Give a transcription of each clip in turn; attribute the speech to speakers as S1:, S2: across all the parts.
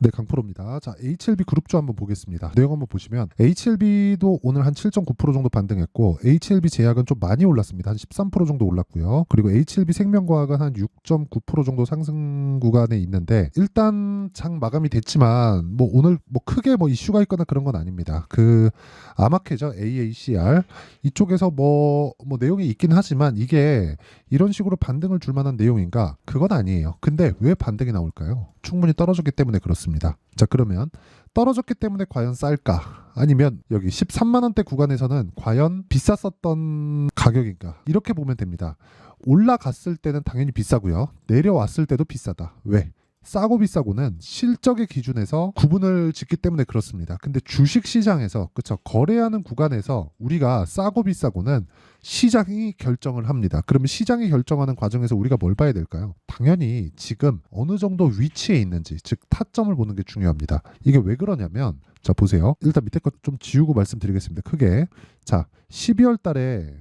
S1: 네, 강프로입니다. 자, HLB 그룹주 한번 보겠습니다. 내용 한번 보시면 HLB도 오늘 한 7.9% 정도 반등했고 HLB 제약은 좀 많이 올랐습니다. 한 13% 정도 올랐고요. 그리고 HLB 생명과학은 한 6.9% 정도 상승 구간에 있는데 일단 장 마감이 됐지만 뭐 오늘 뭐 크게 뭐 이슈가 있거나 그런 건 아닙니다. 그 아마케죠. AACR 이쪽에서 뭐 내용이 있긴 하지만 이게 이런 식으로 반등을 줄 만한 내용인가? 그건 아니에요. 근데 왜 반등이 나올까요? 충분히 떨어졌기 때문에 그렇습니다. 자, 그러면 떨어졌기 때문에 과연 쌀까? 아니면 여기 13만 원대 구간에서는 과연 비쌌었던 가격인가? 이렇게 보면 됩니다. 올라갔을 때는 당연히 비싸고요. 내려왔을 때도 비싸다. 왜? 싸고 비싸고는 실적의 기준에서 구분을 짓기 때문에 그렇습니다. 근데 주식 시장에서 그쵸 거래하는 구간에서 우리가 싸고 비싸고는 시장이 결정을 합니다. 그러면 시장이 결정하는 과정에서 우리가 뭘 봐야 될까요? 당연히 지금 어느 정도 위치에 있는지 즉 타점을 보는 게 중요합니다. 이게 왜 그러냐면 자 보세요. 일단 밑에 것 좀 지우고 말씀드리겠습니다. 크게 자 12월 달에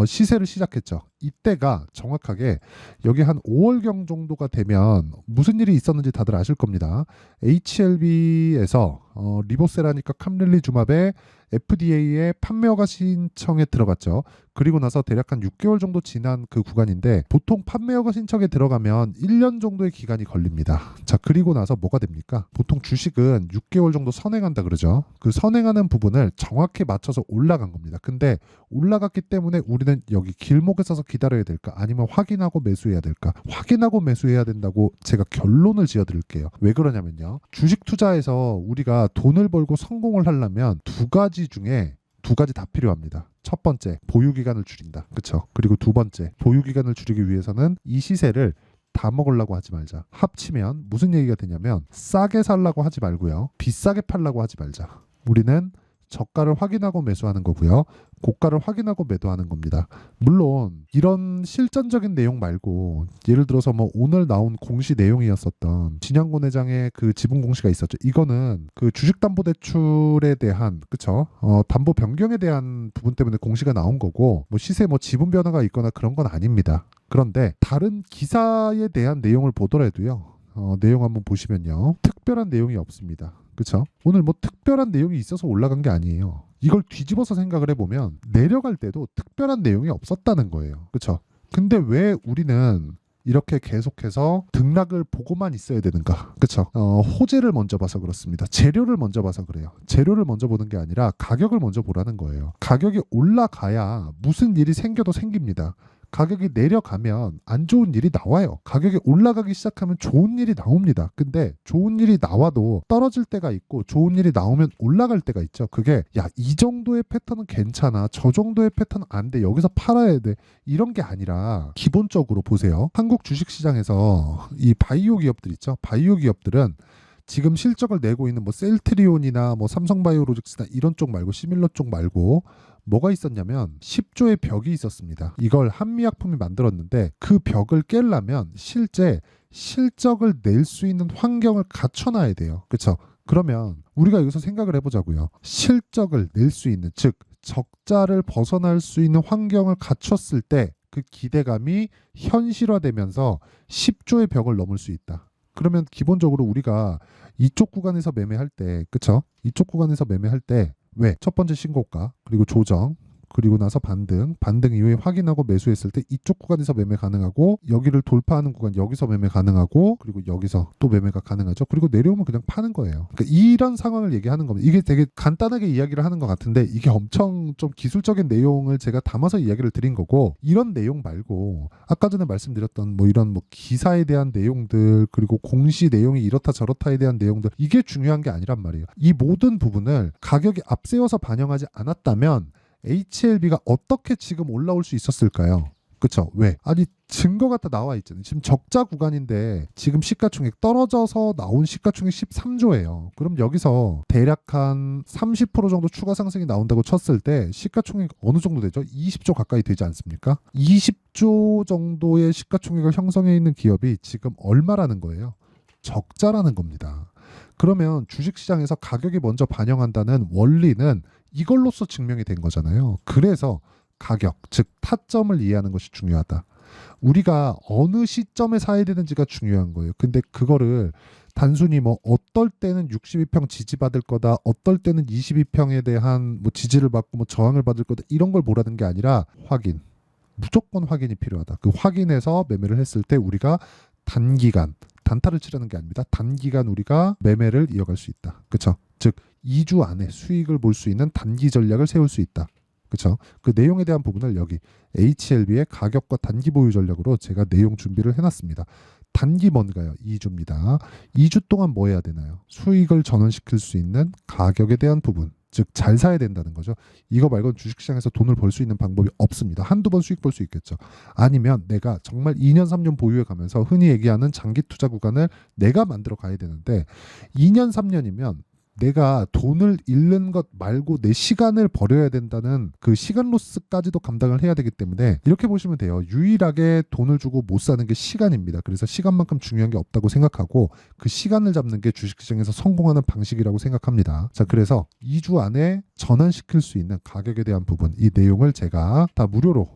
S1: 시세를 시작했죠. 이때가 정확하게 여기 한 5월경 정도가 되면 무슨 일이 있었는지 다들 아실 겁니다. HLB에서 리보세라니까 캄릴리주맙의 FDA에 판매 허가 신청에 들어갔죠. 그리고 나서 대략 한 6개월 정도 지난 그 구간인데 보통 판매 허가 신청에 들어가면 1년 정도의 기간이 걸립니다. 자, 그리고 나서 뭐가 됩니까? 보통 주식은 6개월 정도 선행한다 그러죠. 그 선행하는 부분을 정확히 맞춰서 올라간 겁니다. 근데 올라갔기 때문에 우리는 여기 길목에 서서 기다려야 될까? 아니면 확인하고 매수해야 될까? 확인하고 매수해야 된다고 제가 결론을 지어 드릴게요. 왜 그러냐면요. 주식 투자에서 우리가 돈을 벌고 성공을 하려면 두 가지 중에 두 가지 다 필요합니다. 첫 번째, 보유 기간을 줄인다. 그렇죠? 그리고 두 번째, 보유 기간을 줄이기 위해서는 이 시세를 다 먹으려고 하지 말자. 합치면 무슨 얘기가 되냐면 싸게 살라고 하지 말고요. 비싸게 팔라고 하지 말자. 우리는 저가를 확인하고 매수하는 거고요. 고가를 확인하고 매도하는 겁니다. 물론 이런 실전적인 내용 말고 예를 들어서 뭐 오늘 나온 공시 내용이었었던 진양곤 회장의 그 지분 공시가 있었죠. 이거는 그 주식담보대출에 대한 그쵸? 담보 변경에 대한 부분 때문에 공시가 나온 거고 뭐 시세 뭐 지분 변화가 있거나 그런 건 아닙니다. 그런데 다른 기사에 대한 내용을 보더라도요. 내용 한번 보시면요. 특별한 내용이 없습니다. 그쵸? 오늘 뭐 특별한 내용이 있어서 올라간 게 아니에요. 이걸 뒤집어서 생각을 해보면 내려갈 때도 특별한 내용이 없었다는 거예요. 그쵸? 근데 왜 우리는 이렇게 계속해서 등락을 보고만 있어야 되는가? 그쵸? 호재를 먼저 봐서 그렇습니다. 재료를 먼저 봐서 그래요. 재료를 먼저 보는 게 아니라 가격을 먼저 보라는 거예요. 가격이 올라가야 무슨 일이 생겨도 생깁니다. 가격이 내려가면 안 좋은 일이 나와요. 가격이 올라가기 시작하면 좋은 일이 나옵니다. 근데 좋은 일이 나와도 떨어질 때가 있고 좋은 일이 나오면 올라갈 때가 있죠. 그게 야, 이 정도의 패턴은 괜찮아. 저 정도의 패턴은 안 돼. 여기서 팔아야 돼. 이런 게 아니라 기본적으로 보세요. 한국 주식시장에서 이 바이오 기업들 있죠. 바이오 기업들은 지금 실적을 내고 있는 뭐 셀트리온이나 뭐 삼성바이오로직스나 이런 쪽 말고 시밀러 쪽 말고 뭐가 있었냐면 10조의 벽이 있었습니다. 이걸 한미약품이 만들었는데 그 벽을 깨려면 실제 실적을 낼 수 있는 환경을 갖춰놔야 돼요. 그렇죠? 그러면 우리가 여기서 생각을 해보자고요. 실적을 낼 수 있는 즉 적자를 벗어날 수 있는 환경을 갖췄을 때 그 기대감이 현실화되면서 10조의 벽을 넘을 수 있다. 그러면 기본적으로 우리가 이쪽 구간에서 매매할 때, 그쵸? 이쪽 구간에서 매매할 때, 왜? 첫 번째 신고가, 그리고 조정, 그리고 나서 반등 이후에 확인하고 매수했을 때 이쪽 구간에서 매매 가능하고 여기를 돌파하는 구간 여기서 매매 가능하고 그리고 여기서 또 매매가 가능하죠. 그리고 내려오면 그냥 파는 거예요. 그러니까 이런 상황을 얘기하는 겁니다. 이게 되게 간단하게 이야기를 하는 것 같은데 이게 엄청 좀 기술적인 내용을 제가 담아서 이야기를 드린 거고 이런 내용 말고 아까 전에 말씀드렸던 뭐 이런 뭐 기사에 대한 내용들 그리고 공시 내용이 이렇다 저렇다에 대한 내용들 이게 중요한 게 아니란 말이에요. 이 모든 부분을 가격이 앞세워서 반영하지 않았다면 HLB가 어떻게 지금 올라올 수 있었을까요? 그쵸? 왜? 아니 증거가 다 나와 있잖아요. 지금 적자 구간인데 지금 시가총액 떨어져서 나온 시가총액 13조예요. 그럼 여기서 대략 한 30% 정도 추가 상승이 나온다고 쳤을 때 시가총액 어느 정도 되죠? 20조 가까이 되지 않습니까? 20조 정도의 시가총액을 형성해 있는 기업이 지금 얼마라는 거예요? 적자라는 겁니다. 그러면 주식시장에서 가격이 먼저 반영한다는 원리는 이걸로써 증명이 된 거잖아요. 그래서 가격, 즉 타점을 이해하는 것이 중요하다. 우리가 어느 시점에 사야 되는지가 중요한 거예요. 근데 그거를 단순히 뭐 어떨 때는 62평 지지받을 거다, 어떨 때는 22평에 대한 뭐 지지를 받고 뭐 저항을 받을 거다, 이런 걸 보라는 게 아니라 확인, 무조건 확인이 필요하다. 그 확인해서 매매를 했을 때 우리가 단기간, 단타를 치려는 게 아닙니다. 단기간 우리가 매매를 이어갈 수 있다. 그렇죠? 즉 2주 안에 수익을 볼 수 있는 단기 전략을 세울 수 있다. 그렇죠? 그 내용에 대한 부분을 여기 HLB의 가격과 단기 보유 전략으로 제가 내용 준비를 해놨습니다. 단기 뭔가요? 2주입니다. 2주 동안 뭐 해야 되나요? 수익을 전환시킬 수 있는 가격에 대한 부분. 즉 잘 사야 된다는 거죠. 이거 말고는 주식시장에서 돈을 벌 수 있는 방법이 없습니다. 한두 번 수익 볼 수 있겠죠. 아니면 내가 정말 2년 3년 보유해 가면서 흔히 얘기하는 장기 투자 구간을 내가 만들어 가야 되는데 2년 3년이면 내가 돈을 잃는 것 말고 내 시간을 버려야 된다는 그 시간 로스까지도 감당을 해야 되기 때문에 이렇게 보시면 돼요. 유일하게 돈을 주고 못 사는 게 시간입니다. 그래서 시간만큼 중요한 게 없다고 생각하고 그 시간을 잡는 게 주식시장에서 성공하는 방식이라고 생각합니다. 자, 그래서 2주 안에 전환시킬 수 있는 가격에 대한 부분, 이 내용을 제가 다 무료로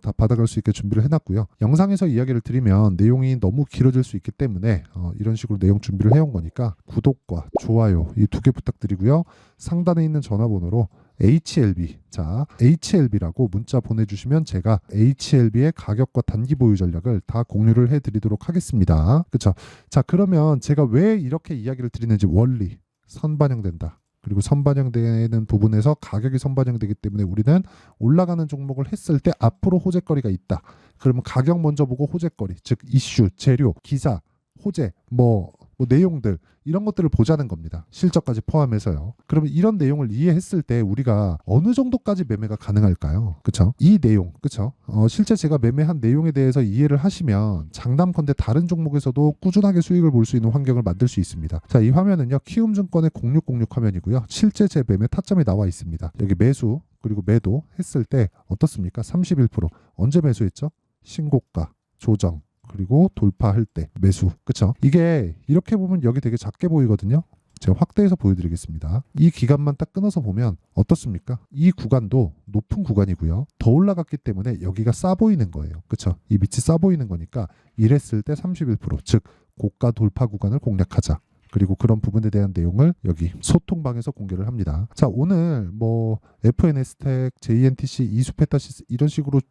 S1: 다 받아갈 수 있게 준비를 해놨고요. 영상에서 이야기를 드리면 내용이 너무 길어질 수 있기 때문에 이런 식으로 내용 준비를 해온 거니까 구독과 좋아요 이 두 개 부탁드리고요. 상단에 있는 전화번호로 HLB, 자 HLB라고 문자 보내주시면 제가 HLB의 가격과 단기 보유 전략을 다 공유를 해드리도록 하겠습니다. 그렇죠? 자, 그러면 제가 왜 이렇게 이야기를 드리는지, 원리 선반영된다. 그리고 선반영되는 부분에서 가격이 선반영되기 때문에 우리는 올라가는 종목을 했을 때 앞으로 호재거리가 있다. 그러면 가격 먼저 보고 호재거리, 즉 이슈, 재료, 기사, 호재, 뭐 내용들, 이런 것들을 보자는 겁니다. 실적까지 포함해서요. 그러면 이런 내용을 이해했을 때 우리가 어느 정도까지 매매가 가능할까요? 그렇죠? 이 내용, 그렇죠? 실제 제가 매매한 내용에 대해서 이해를 하시면 장담컨대 다른 종목에서도 꾸준하게 수익을 볼 수 있는 환경을 만들 수 있습니다. 자, 이 화면은요, 키움증권의 0606 화면이고요. 실제 제 매매 타점이 나와 있습니다. 여기 매수 그리고 매도 했을 때 어떻습니까? 31%. 언제 매수했죠? 신고가, 조정, 그리고 돌파할 때 매수. 그쵸? 이게 이렇게 보면 여기 되게 작게 보이거든요. 제가 확대해서 보여드리겠습니다. 이 기간만 딱 끊어서 보면 어떻습니까? 이 구간도 높은 구간이고요. 더 올라갔기 때문에 여기가 싸 보이는 거예요. 그쵸? 이 밑이 싸 보이는 거니까 이랬을 때 31%, 즉 고가 돌파 구간을 공략하자. 그리고 그런 부분에 대한 내용을 여기 소통방에서 공개를 합니다. 자, 오늘 뭐 FNS텍, JNTC, 이수페타시스 이런 식으로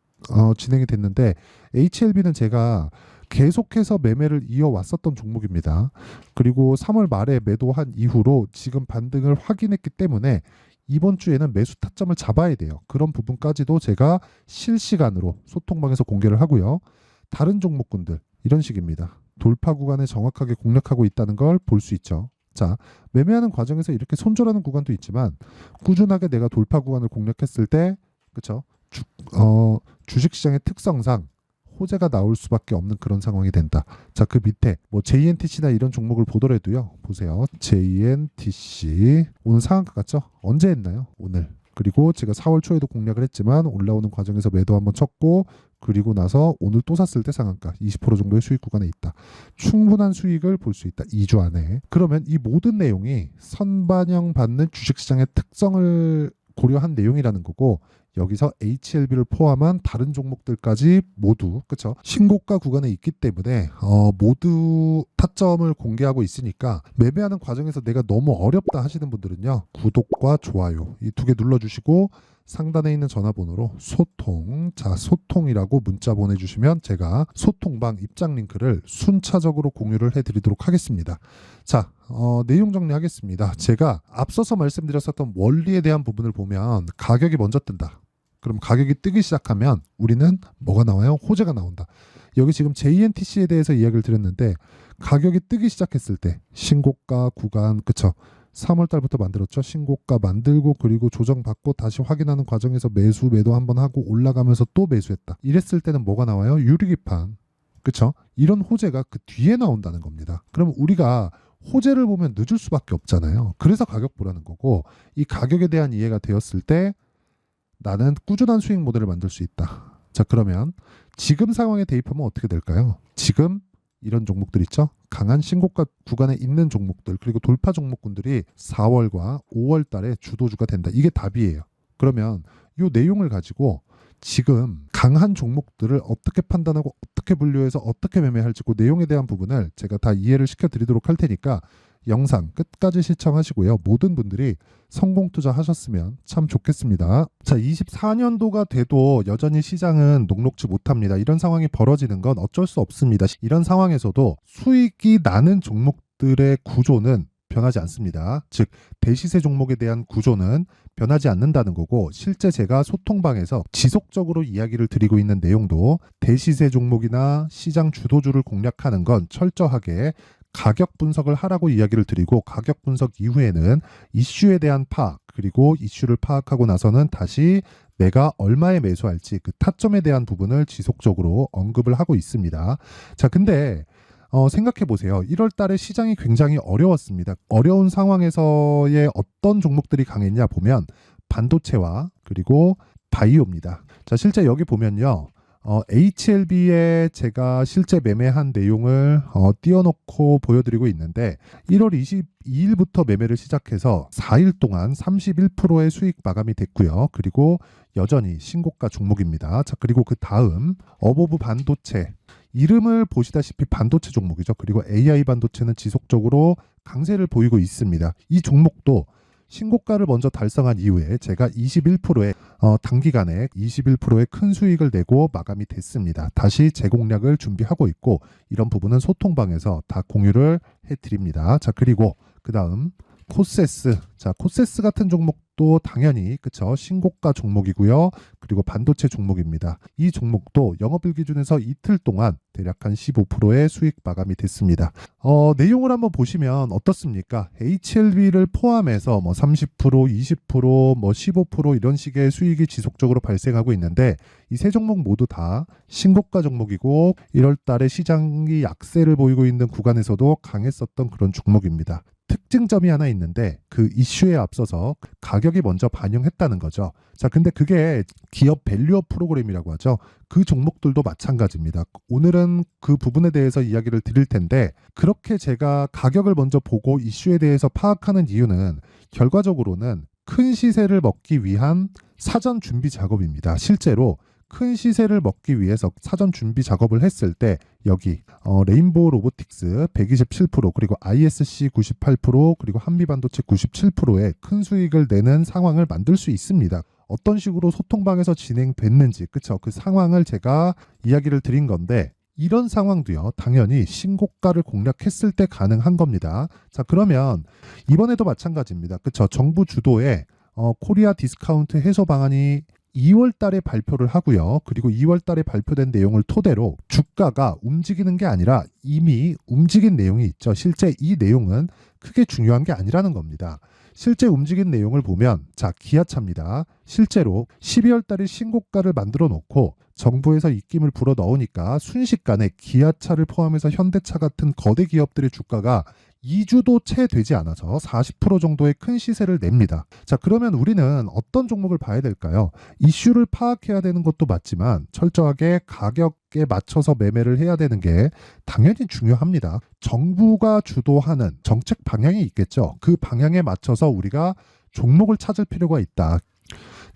S1: 진행이 됐는데 HLB는 제가 계속해서 매매를 이어왔었던 종목입니다. 그리고 3월 말에 매도한 이후로 지금 반등을 확인했기 때문에 이번 주에는 매수 타점을 잡아야 돼요. 그런 부분까지도 제가 실시간으로 소통방에서 공개를 하고요. 다른 종목군들 이런 식입니다. 돌파 구간에 정확하게 공략하고 있다는 걸 볼 수 있죠. 자, 매매하는 과정에서 이렇게 손절하는 구간도 있지만 꾸준하게 내가 돌파 구간을 공략했을 때, 그렇죠? 주식시장의 특성상 호재가 나올 수밖에 없는 그런 상황이 된다. 자, 그 밑에 뭐 JNTC나 이런 종목을 보더라도요. 보세요. JNTC 오늘 상한가 같죠? 언제 했나요? 오늘. 그리고 제가 4월 초에도 공략을 했지만 올라오는 과정에서 매도 한번 쳤고, 그리고 나서 오늘 또 샀을 때 상한가 20% 정도의 수익 구간에 있다. 충분한 수익을 볼 수 있다. 2주 안에. 그러면 이 모든 내용이 선반영 받는 주식시장의 특성을 고려한 내용이라는 거고, 여기서 HLB를 포함한 다른 종목들까지 모두, 그쵸? 신고가 구간에 있기 때문에 모두 타점을 공개하고 있으니까 매매하는 과정에서 내가 너무 어렵다 하시는 분들은요, 구독과 좋아요 이 두 개 눌러주시고 상단에 있는 전화번호로 소통, 자 소통이라고 문자 보내주시면 제가 소통방 입장 링크를 순차적으로 공유를 해드리도록 하겠습니다. 자, 내용 정리하겠습니다. 제가 앞서서 말씀드렸었던 원리에 대한 부분을 보면 가격이 먼저 뜬다. 그럼 가격이 뜨기 시작하면 우리는 뭐가 나와요? 호재가 나온다. 여기 지금 JNTC에 대해서 이야기를 드렸는데 가격이 뜨기 시작했을 때 신고가 구간, 그쵸? 3월 달부터 만들었죠. 신고가 만들고 그리고 조정받고 다시 확인하는 과정에서 매수 매도 한번 하고 올라가면서 또 매수했다. 이랬을 때는 뭐가 나와요? 유리기판. 그쵸? 이런 호재가 그 뒤에 나온다는 겁니다. 그럼 우리가 호재를 보면 늦을 수밖에 없잖아요. 그래서 가격 보라는 거고, 이 가격에 대한 이해가 되었을 때 나는 꾸준한 수익 모델을 만들 수 있다. 자, 그러면 지금 상황에 대입하면 어떻게 될까요? 지금 이런 종목들 있죠? 강한 신고가 구간에 있는 종목들, 그리고 돌파 종목군들이 4월과 5월 달에 주도주가 된다. 이게 답이에요. 그러면 이 내용을 가지고 지금 강한 종목들을 어떻게 판단하고 어떻게 분류해서 어떻게 매매할지 그 내용에 대한 부분을 제가 다 이해를 시켜드리도록 할 테니까 영상 끝까지 시청하시고요. 모든 분들이 성공 투자하셨으면 참 좋겠습니다. 자, 24년도가 돼도 여전히 시장은 녹록지 못합니다. 이런 상황이 벌어지는 건 어쩔 수 없습니다. 이런 상황에서도 수익이 나는 종목들의 구조는 변하지 않습니다. 즉 대시세 종목에 대한 구조는 변하지 않는다는 거고, 실제 제가 소통방에서 지속적으로 이야기를 드리고 있는 내용도 대시세 종목이나 시장 주도주를 공략하는 건 철저하게 가격 분석을 하라고 이야기를 드리고, 가격 분석 이후에는 이슈에 대한 파악, 그리고 이슈를 파악하고 나서는 다시 내가 얼마에 매수할지 그 타점에 대한 부분을 지속적으로 언급을 하고 있습니다. 자, 근데 생각해 보세요. 1월 달에 시장이 굉장히 어려웠습니다. 어려운 상황에서의 어떤 종목들이 강했냐 보면 반도체와 그리고 바이오입니다. 자, 실제 여기 보면요. HLB에 제가 실제 매매한 내용을 띄워놓고 보여드리고 있는데, 1월 22일부터 매매를 시작해서 4일 동안 31%의 수익 마감이 됐고요. 그리고 여전히 신고가 종목입니다. 자, 그리고 그 다음 어보브 반도체, 이름을 보시다시피 반도체 종목이죠. 그리고 AI 반도체는 지속적으로 강세를 보이고 있습니다. 이 종목도 신고가를 먼저 달성한 이후에 제가 21%의 단기간에 21%의 큰 수익을 내고 마감이 됐습니다. 다시 재공략을 준비하고 있고, 이런 부분은 소통방에서 다 공유를 해드립니다. 자, 그리고 그 다음 코세스. 자, 코세스 같은 종목도 당연히 그쵸, 신고가 종목이고요. 그리고 반도체 종목입니다. 이 종목도 영업일 기준에서 이틀 동안 대략 한 15%의 수익 마감이 됐습니다. 내용을 한번 보시면 어떻습니까? HLB를 포함해서 뭐 30%, 20%, 뭐 15% 이런 식의 수익이 지속적으로 발생하고 있는데, 이 세 종목 모두 다 신고가 종목이고 1월 달에 시장이 약세를 보이고 있는 구간에서도 강했었던 그런 종목입니다. 특징점이 하나 있는데, 그 이슈에 앞서서 가격이 먼저 반영했다는 거죠. 자, 근데 그게 기업 밸류업 프로그램이라고 하죠. 그 종목들도 마찬가지입니다. 오늘은 그 부분에 대해서 이야기를 드릴 텐데, 그렇게 제가 가격을 먼저 보고 이슈에 대해서 파악하는 이유는 결과적으로는 큰 시세를 먹기 위한 사전 준비 작업입니다. 실제로 큰 시세를 먹기 위해서 사전 준비 작업을 했을 때 여기 레인보우 로보틱스 127%, 그리고 ISC 98%, 그리고 한미반도체 97%의 큰 수익을 내는 상황을 만들 수 있습니다. 어떤 식으로 소통방에서 진행됐는지, 그쵸? 그 상황을 제가 이야기를 드린 건데, 이런 상황도요, 당연히 신고가를 공략했을 때 가능한 겁니다. 자, 그러면 이번에도 마찬가지입니다. 그쵸? 정부 주도의 코리아 디스카운트 해소 방안이 2월 달에 발표를 하고요. 그리고 2월 달에 발표된 내용을 토대로 주가가 움직이는 게 아니라 이미 움직인 내용이 있죠. 실제 이 내용은 크게 중요한 게 아니라는 겁니다. 실제 움직인 내용을 보면, 자, 기아차입니다. 실제로 12월 달에 신고가를 만들어 놓고 정부에서 입김을 불어 넣으니까 순식간에 기아차를 포함해서 현대차 같은 거대 기업들의 주가가 2주도 채 되지 않아서 40% 정도의 큰 시세를 냅니다. 자, 그러면 우리는 어떤 종목을 봐야 될까요? 이슈를 파악해야 되는 것도 맞지만 철저하게 가격에 맞춰서 매매를 해야 되는 게 당연히 중요합니다. 정부가 주도하는 정책 방향이 있겠죠. 그 방향에 맞춰서 우리가 종목을 찾을 필요가 있다.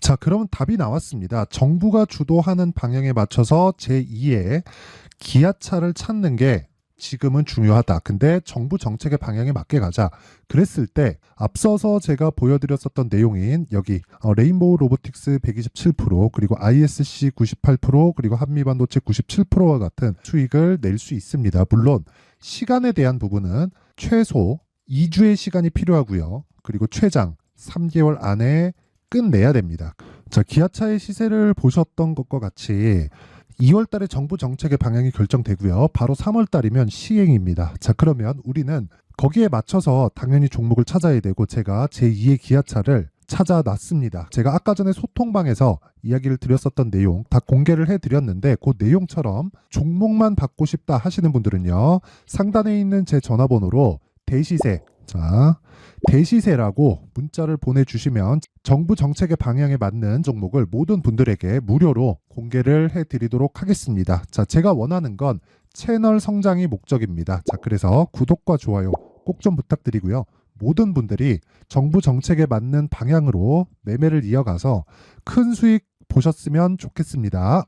S1: 자, 그러면 답이 나왔습니다. 정부가 주도하는 방향에 맞춰서 제2의 기아차를 찾는 게 지금은 중요하다. 근데 정부 정책의 방향에 맞게 가자. 그랬을 때 앞서서 제가 보여드렸었던 내용인 여기 레인보우 로보틱스 127%, 그리고 ISC 98%, 그리고 한미반도체 97%와 같은 수익을 낼 수 있습니다. 물론 시간에 대한 부분은 최소 2주의 시간이 필요하고요. 그리고 최장 3개월 안에 끝내야 됩니다. 자, 기아차의 시세를 보셨던 것과 같이 2월 달에 정부 정책의 방향이 결정되고요. 바로 3월 달이면 시행입니다. 자, 그러면 우리는 거기에 맞춰서 당연히 종목을 찾아야 되고, 제가 제2의 기아차를 찾아놨습니다. 제가 아까 전에 소통방에서 이야기를 드렸었던 내용 다 공개를 해드렸는데, 그 내용처럼 종목만 받고 싶다 하시는 분들은요, 상단에 있는 제 전화번호로 대시세, 자, 대시세라고 문자를 보내주시면 정부 정책의 방향에 맞는 종목을 모든 분들에게 무료로 공개를 해드리도록 하겠습니다. 자, 제가 원하는 건 채널 성장이 목적입니다. 자, 그래서 구독과 좋아요 꼭 좀 부탁드리고요. 모든 분들이 정부 정책에 맞는 방향으로 매매를 이어가서 큰 수익 보셨으면 좋겠습니다.